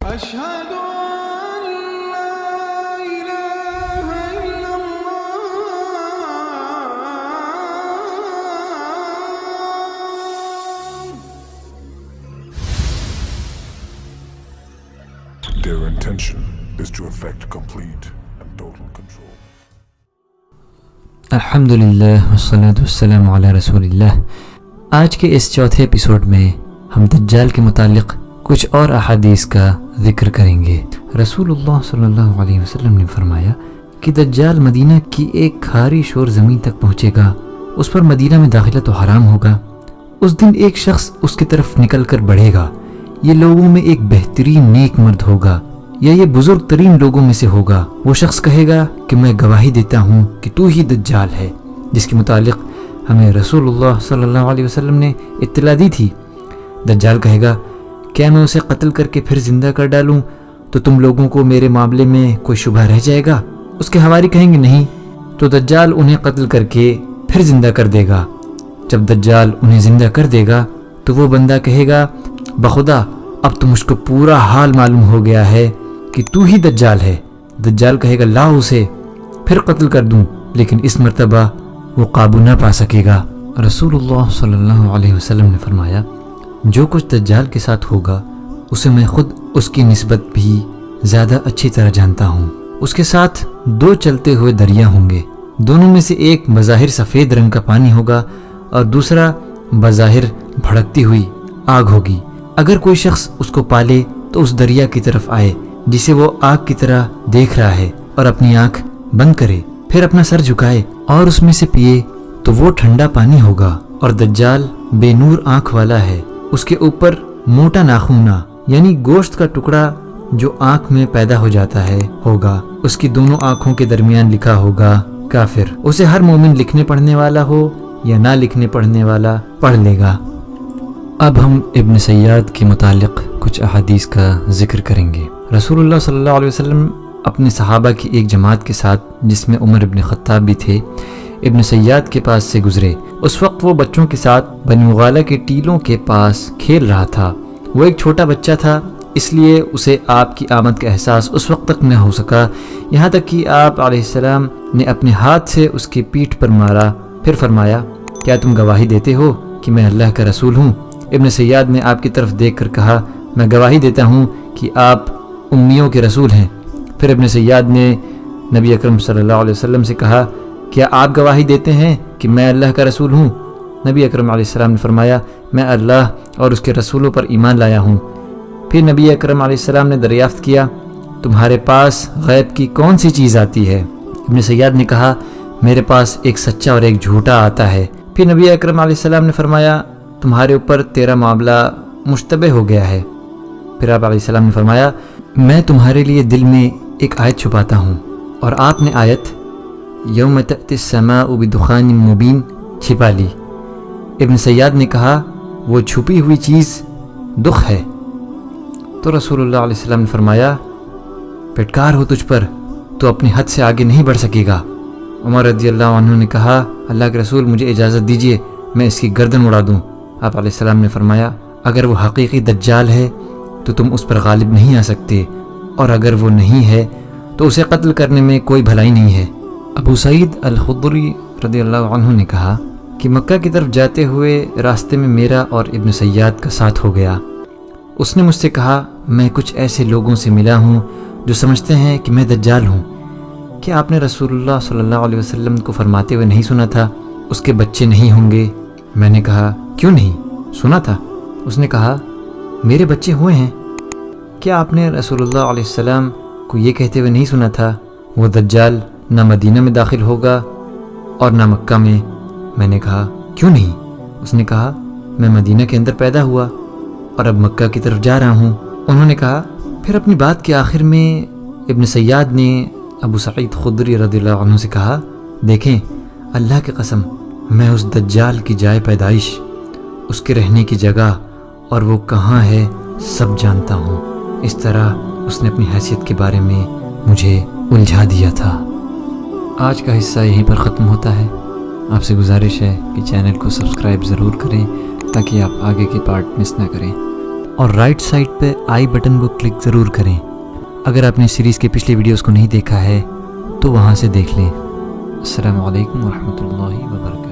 أشهد أن لا إله إلا الله. Their intention is to effect complete and total control. अल्हम्दुलिल्लाह वस्सलातु वस्सलामु अला रसूलिल्लाह। आज के इस चौथे एपिसोड में हम दज्जाल के मुतालिक कुछ और अहादीस का जिक्र करेंगे। रसूलुल्लाह सल्लल्लाहु अलैहि वसल्लम ने फरमाया कि दज्जाल मदीना की एक खारी शोर ज़मीन तक पहुँचेगा, उस पर मदीना में दाखिला तो हराम होगा। उस दिन एक शख्स उसकी तरफ निकल कर बढ़ेगा, ये लोगों में एक बेहतरीन नेक मर्द होगा या ये बुजुर्ग तरीन लोगों में से होगा। वो शख्स कहेगा कि मैं गवाही देता हूँ कि तू ही दज्जाल है, जिसके मुतालिक हमें रसूलुल्लाह सल्लल्लाहु अलैहि वसल्लम ने इत्तला दी थी। दज्जाल कहेगा, क्या मैं उसे कत्ल करके फिर जिंदा कर डालूं तो तुम लोगों को मेरे मामले में कोई शुबह रह जाएगा? उसके हवारी कहेंगे नहीं, तो दज्जाल उन्हें कत्ल करके फिर जिंदा कर देगा। जब दज्जाल उन्हें जिंदा कर देगा तो वो बंदा कहेगा, बखुदा अब तो मुझको पूरा हाल मालूम हो गया है कि तू ही दज्जाल है। दज्जाल कहेगा, लाओ उसे फिर कत्ल कर दूं, लेकिन इस मर्तबा वो काबू ना पा सकेगा। रसूलुल्लाह सल्लल्लाहु अलैहि वसल्लम ने फरमाया, जो कुछ दज्जाल के साथ होगा उसे मैं खुद उसकी निस्बत भी ज़्यादा अच्छी तरह जानता हूँ। उसके साथ दो चलते हुए दरिया होंगे, दोनों में से एक बज़ाहिर सफ़ेद रंग का पानी होगा और दूसरा बज़ाहिर भड़कती हुई आग होगी। अगर कोई शख्स उसको पाले तो उस दरिया की तरफ आए जिसे वो आग की तरह देख रहा है और अपनी आंख बंद करे, फिर अपना सर झुकाए और उसमें से पिए तो वो ठंडा पानी होगा। और दज्जाल बेनूर आंख वाला है, उसके ऊपर मोटा नाखूना यानी गोश्त का टुकड़ा जो आंख में पैदा हो जाता है होगा। उसकी दोनों आंखों के दरमियान लिखा होगा काफिर। उसे हर मोमिन लिखने पढ़ने वाला हो या ना लिखने पढ़ने वाला पढ़ लेगा। अब हम इब्न सय्याद के मुतालिक कुछ अहादीस का जिक्र करेंगे। रसूलुल्लाह सल्लल्लाहु अलैहि वसल्लम अपने सहाबा की एक जमात के साथ, जिसमें उमर इब्न खत्ताब भी थे, इब्न सय्याद के पास से गुजरे। उस वक्त वो बच्चों के साथ बनी मुगाला के टीलों के पास खेल रहा था। वो एक छोटा बच्चा था, इसलिए उसे आपकी आमद का एहसास उस वक्त तक न हो सका, यहाँ तक कि आप अलैहिस्सलाम ने अपने हाथ से उसकी पीठ पर मारा। फिर फरमाया, क्या तुम गवाही देते हो कि मैं अल्लाह का रसूल हूँ? इब्न सय्याद ने आपकी तरफ देख कर कहा, मैं गवाही देता हूँ कि आप उम्मियों के रसूल हैं। फिर इब्न सय्याद ने नबी अकरम सल्लल्लाहु अलैहि वसल्लम से कहा, क्या आप गवाही देते हैं कि मैं अल्लाह का रसूल हूँ? नबी अकरम अलैहिस्सलाम ने फरमाया, मैं अल्लाह और उसके रसूलों पर ईमान लाया हूँ। फिर नबी अकरम अलैहिस्सलाम ने दरियाफ्त किया, तुम्हारे पास गैब की कौन सी चीज़ आती है? इब्न सय्याद ने कहा, मेरे पास एक सच्चा और एक झूठा आता है। फिर नबी अकरम अलैहिस्सलाम ने फरमाया, तुम्हारे ऊपर तेरा मामला मुश्तबे हो गया है। फिर आप अलैहिस्सलाम ने फरमाया, मैं तुम्हारे लिए दिल में एक आयत छुपाता हूँ। और आपने आयत यौम तअतिस समाउ बिदुखानिन मुबीन छिपा ली। इब्न सय्याद ने कहा, वो छुपी हुई चीज़ दुख है। तो रसूलुल्लाह अलैहि वसल्लम ने फरमाया, फिटकार हो तुझ पर, तो अपने हद से आगे नहीं बढ़ सकेगा। उमर रज़ियल्लाहु अन्हु ने कहा, अल्लाह के रसूल मुझे इजाज़त दीजिए, मैं इसकी गर्दन उड़ा दूँ। आप अलैहिस्सलाम ने फरमाया, अगर वो हकीकी दज्जाल है तो तुम उस पर गालिब नहीं आ सकते, और अगर वो नहीं है तो उसे कत्ल करने में कोई भलाई नहीं है। अबू सईद अल-खुदरी रज़ियल्लाहु अन्हु ने कहा कि मक्का की तरफ जाते हुए रास्ते में मेरा और इब्न सय्याद का साथ हो गया। उसने मुझसे कहा, मैं कुछ ऐसे लोगों से मिला हूँ जो समझते हैं कि मैं दज्जाल हूँ। क्या आपने रसूलुल्लाह सल्लल्लाहु अलैहि वसल्लम को फरमाते हुए नहीं सुना था, उसके बच्चे नहीं होंगे? मैंने कहा, क्यों नहीं, सुना था। उसने कहा, मेरे बच्चे हुए हैं। क्या आपने रसूलुल्लाह अलैहि वसल्लम को ये कहते हुए नहीं सुना था, वो दज्जाल ना मदीना में दाखिल होगा और ना मक्का में? मैंने कहा, क्यों नहीं? उसने कहा, मैं मदीना के अंदर पैदा हुआ और अब मक्का की तरफ जा रहा हूँ। उन्होंने कहा। फिर अपनी बात के आखिर में इब्न सय्याद ने अबू सईद खुदरी रज़ियल्लाहु अन्हु से कहा, देखें, अल्लाह की कसम, मैं उस दज्जाल की जाए पैदाइश, उसके रहने की जगह और वो कहाँ है सब जानता हूँ। इस तरह उसने अपनी हैसियत के बारे में मुझे उलझा दिया था। आज का हिस्सा यहीं पर ख़त्म होता है। आपसे गुजारिश है कि चैनल को सब्सक्राइब ज़रूर करें ताकि आप आगे के पार्ट मिस ना करें। اور رائٹ سائڈ پہ آئی بٹن کو کلک ضرور کریں۔ اگر آپ نے سیریز کے پچھلے ویڈیوز کو نہیں دیکھا ہے تو وہاں سے دیکھ لیں۔ السلام علیکم ورحمۃ اللہ وبرکاتہ۔